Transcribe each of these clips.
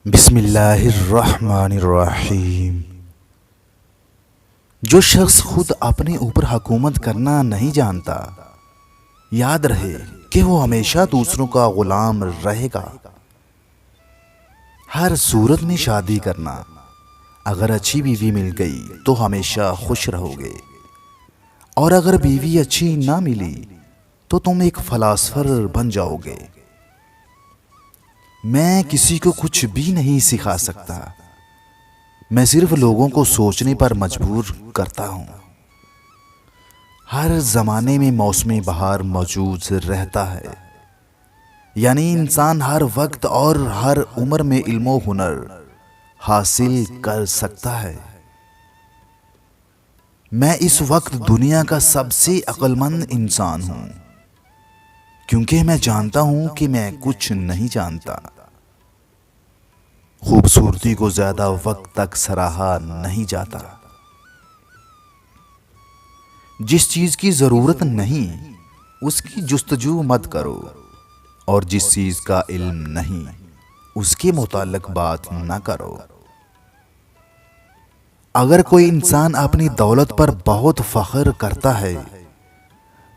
بسم اللہ الرحمن الرحیم۔ جو شخص خود اپنے اوپر حکومت کرنا نہیں جانتا، یاد رہے کہ وہ ہمیشہ دوسروں کا غلام رہے گا۔ ہر صورت میں شادی کرنا، اگر اچھی بیوی مل گئی تو ہمیشہ خوش رہو گے، اور اگر بیوی اچھی نہ ملی تو تم ایک فلاسفر بن جاؤ گے۔ میں کسی کو کچھ بھی نہیں سکھا سکتا، میں صرف لوگوں کو سوچنے پر مجبور کرتا ہوں۔ ہر زمانے میں موسم بہار موجود رہتا ہے، یعنی انسان ہر وقت اور ہر عمر میں علم و ہنر حاصل کر سکتا ہے۔ میں اس وقت دنیا کا سب سے عقل مند انسان ہوں، کیونکہ میں جانتا ہوں کہ میں کچھ نہیں جانتا۔ خوبصورتی کو زیادہ وقت تک سراہا نہیں جاتا۔ جس چیز کی ضرورت نہیں اس کی جستجو مت کرو، اور جس چیز کا علم نہیں اس کے متعلق بات نہ کرو۔ اگر کوئی انسان اپنی دولت پر بہت فخر کرتا ہے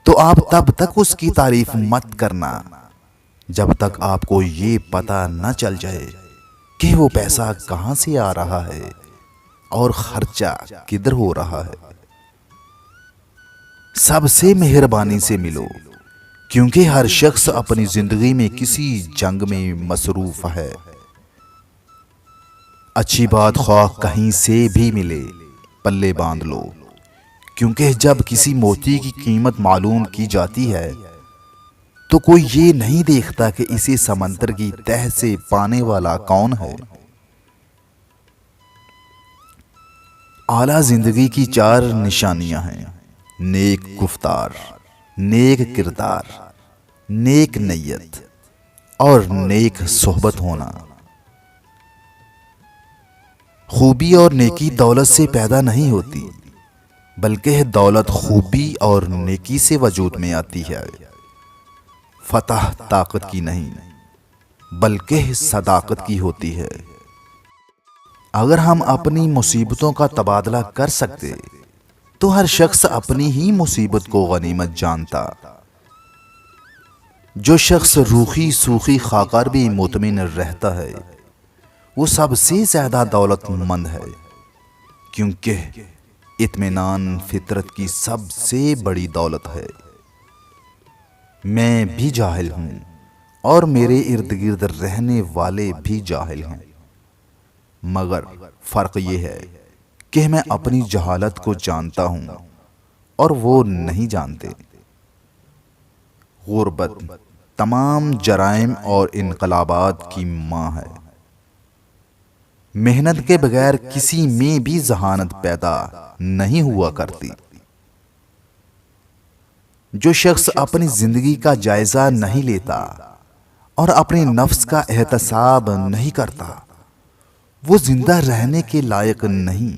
تو آپ تب تک اس کی تعریف مت کرنا جب تک آپ کو یہ پتہ نہ چل جائے کہ وہ پیسہ کہاں سے آ رہا ہے اور خرچہ کدھر ہو رہا ہے۔ سب سے مہربانی سے ملو، کیونکہ ہر شخص اپنی زندگی میں کسی جنگ میں مصروف ہے۔ اچھی بات خواہ کہیں سے بھی ملے، پلے باندھ لو، کیونکہ جب کسی موتی کی قیمت معلوم کی جاتی ہے تو کوئی یہ نہیں دیکھتا کہ اسے سمندر کی تہ سے پانے والا کون ہے۔ اعلیٰ زندگی کی 4 نشانیاں ہیں: نیک گفتار، نیک کردار، نیک نیت اور نیک صحبت ہونا۔ خوبی اور نیکی دولت سے پیدا نہیں ہوتی، بلکہ دولت خوبی اور نیکی سے وجود میں آتی ہے۔ فتح طاقت کی نہیں بلکہ صداقت کی ہوتی ہے۔ اگر ہم اپنی مصیبتوں کا تبادلہ کر سکتے تو ہر شخص اپنی ہی مصیبت کو غنیمت جانتا۔ جو شخص روکھی سوکھی خاکہ پر بھی مطمئن رہتا ہے وہ سب سے زیادہ دولت مند ہے، کیونکہ اطمینان فطرت کی سب سے بڑی دولت ہے۔ میں بھی جاہل ہوں اور میرے ارد گرد رہنے والے بھی جاہل ہیں، مگر فرق یہ ہے کہ میں اپنی جہالت کو جانتا ہوں اور وہ نہیں جانتے۔ غربت تمام جرائم اور انقلابات کی ماں ہے۔ محنت کے بغیر کسی میں بھی ذہانت پیدا نہیں ہوا کرتی۔ جو شخص اپنی زندگی کا جائزہ نہیں لیتا اور اپنے نفس کا احتساب نہیں کرتا وہ زندہ رہنے کے لائق نہیں۔